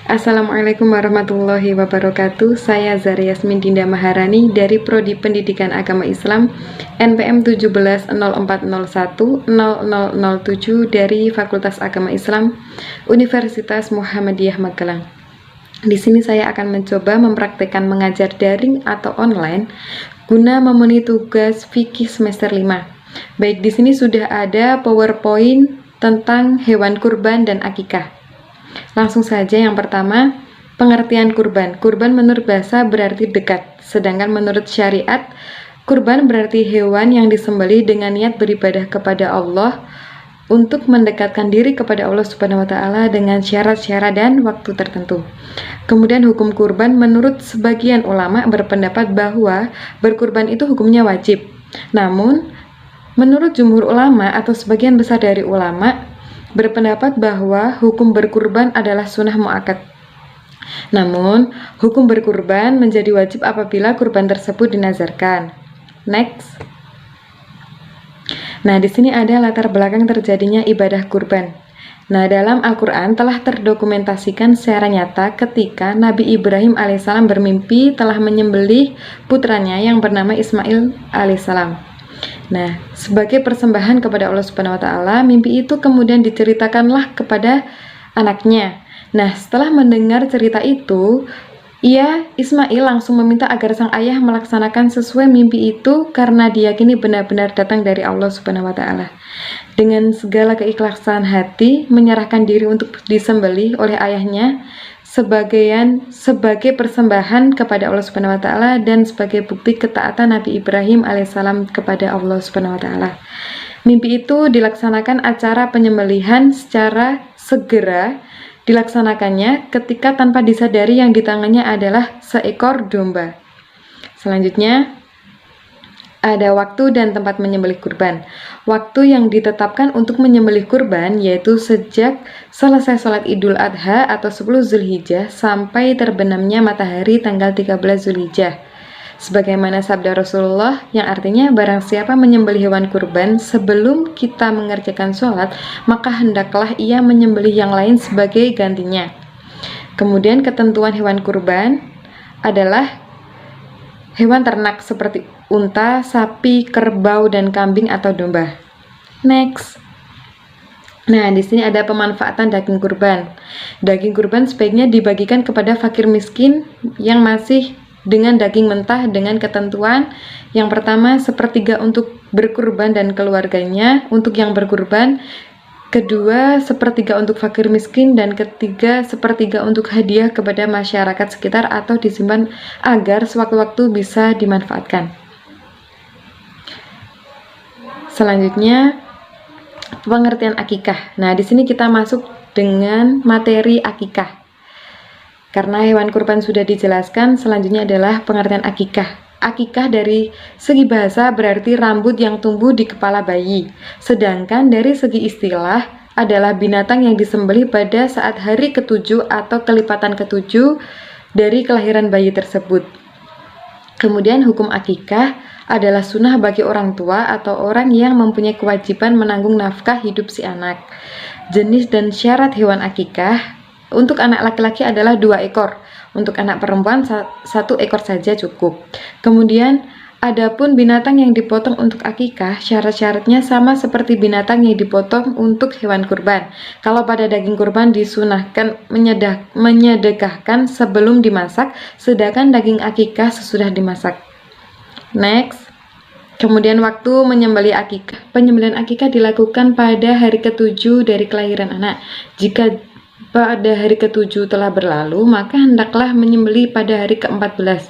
Assalamualaikum warahmatullahi wabarakatuh. Saya Zari Yasmin Dinda Maharani dari Prodi Pendidikan Agama Islam NPM 1704010007 dari Fakultas Agama Islam Universitas Muhammadiyah Magelang. Di sini saya akan mencoba mempraktikkan mengajar daring atau online guna memenuhi tugas fikih semester 5. Baik, di sini sudah ada PowerPoint tentang hewan kurban dan akikah. Langsung saja, yang pertama, pengertian kurban. Kurban menurut bahasa berarti dekat, sedangkan menurut syariat, kurban berarti hewan yang disembelih dengan niat beribadah kepada Allah untuk mendekatkan diri kepada Allah Subhanahu wa Ta'ala dengan syarat-syarat dan waktu tertentu. Kemudian hukum kurban menurut sebagian ulama berpendapat bahwa berkurban itu hukumnya wajib. Namun, menurut jumhur ulama atau sebagian besar dari ulama berpendapat bahwa hukum berkurban adalah sunnah muakkad. Namun, hukum berkurban menjadi wajib apabila kurban tersebut dinazarkan. Next. Nah, di sini ada latar belakang terjadinya ibadah kurban. Nah, dalam Al-Quran telah terdokumentasikan secara nyata ketika Nabi Ibrahim alaihissalam bermimpi telah menyembelih putranya yang bernama Ismail alaihissalam. Nah, sebagai persembahan kepada Allah Subhanahu wa Ta'ala, mimpi itu kemudian diceritakanlah kepada anaknya. Nah, setelah mendengar cerita itu, Ismail langsung meminta agar sang ayah melaksanakan sesuai mimpi itu karena diyakini benar-benar datang dari Allah Subhanahu wa Ta'ala. Dengan segala keikhlasan hati, menyerahkan diri untuk disembelih oleh ayahnya sebagai persembahan kepada Allah Subhanahu wa Ta'ala dan sebagai bukti ketaatan Nabi Ibrahim alaihissalam kepada Allah Subhanahu wa Ta'ala. Mimpi itu dilaksanakan acara penyembelihan secara segera dilaksanakannya ketika tanpa disadari yang di tangannya adalah seekor domba. Selanjutnya ada waktu dan tempat menyembelih kurban. Waktu yang ditetapkan untuk menyembelih kurban yaitu sejak selesai sholat Idul Adha atau 10 Zulhijjah sampai terbenamnya matahari tanggal 13 Zulhijjah. Sebagaimana sabda Rasulullah yang artinya barang siapa menyembelih hewan kurban sebelum kita mengerjakan sholat, maka hendaklah ia menyembelih yang lain sebagai gantinya. Kemudian ketentuan hewan kurban adalah hewan ternak seperti unta, sapi, kerbau, dan kambing atau domba. Next. Nah, di sini ada pemanfaatan daging kurban. Daging kurban sebaiknya dibagikan kepada fakir miskin yang masih dengan daging mentah dengan ketentuan yang pertama 1/3 untuk berkurban dan keluarganya untuk yang berkurban, kedua 1/3 untuk fakir miskin, dan ketiga 1/3 untuk hadiah kepada masyarakat sekitar atau disimpan agar sewaktu-waktu bisa dimanfaatkan. Selanjutnya pengertian akikah. Nah, di sini kita masuk dengan materi akikah. Karena hewan kurban sudah dijelaskan, selanjutnya adalah pengertian akikah. Akikah dari segi bahasa berarti rambut yang tumbuh di kepala bayi. Sedangkan dari segi istilah adalah binatang yang disembelih pada saat hari ke-7 atau kelipatan ke-7 dari kelahiran bayi tersebut. Kemudian hukum akikah adalah sunnah bagi orang tua atau orang yang mempunyai kewajiban menanggung nafkah hidup si anak. Jenis dan syarat hewan akikah untuk anak laki-laki adalah 2 ekor, untuk anak perempuan 1 ekor saja cukup. Kemudian adapun binatang yang dipotong untuk akikah, syarat-syaratnya sama seperti binatang yang dipotong untuk hewan kurban. Kalau pada daging kurban disunahkan menyedekahkan sebelum dimasak, sedangkan daging akikah sesudah dimasak. Next. Kemudian waktu menyembelih akikah. Penyembelihan akikah dilakukan pada hari ke-7 dari kelahiran anak. Jika pada hari ke-7 telah berlalu, maka hendaklah menyembelih pada hari ke-14.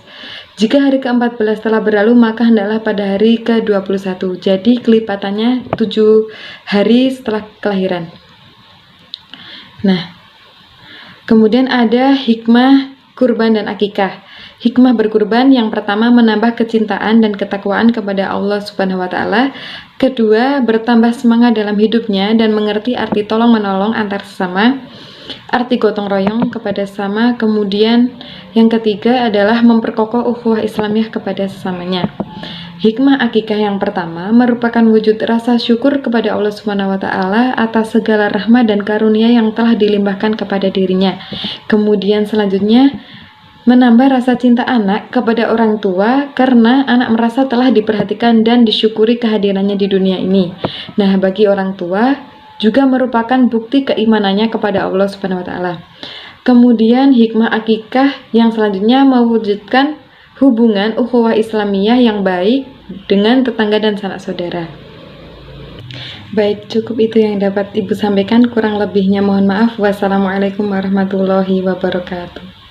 Jika hari ke-14 telah berlalu, maka hendaklah pada hari ke-21. Jadi kelipatannya 7 hari setelah kelahiran. Nah, kemudian ada hikmah kurban dan akikah. Hikmah berkurban yang pertama menambah kecintaan dan ketakwaan kepada Allah Subhanahu wa Ta'ala. Kedua, bertambah semangat dalam hidupnya dan mengerti arti tolong menolong antar sesama, arti gotong royong kepada sesama. Kemudian yang ketiga adalah memperkokoh ukhuwah Islamiyah kepada sesamanya. Hikmah akikah yang pertama merupakan wujud rasa syukur kepada Allah Subhanahu wa taala atas segala rahmat dan karunia yang telah dilimpahkan kepada dirinya. Kemudian selanjutnya menambah rasa cinta anak kepada orang tua karena anak merasa telah diperhatikan dan disyukuri kehadirannya di dunia ini. Nah, bagi orang tua juga merupakan bukti keimanannya kepada Allah Subhanahu wa taala. Kemudian hikmah akikah yang selanjutnya mewujudkan hubungan ukhuwah Islamiyah yang baik dengan tetangga dan sanak saudara. Baik, cukup itu yang dapat Ibu sampaikan. Kurang lebihnya mohon maaf. Wassalamualaikum warahmatullahi wabarakatuh.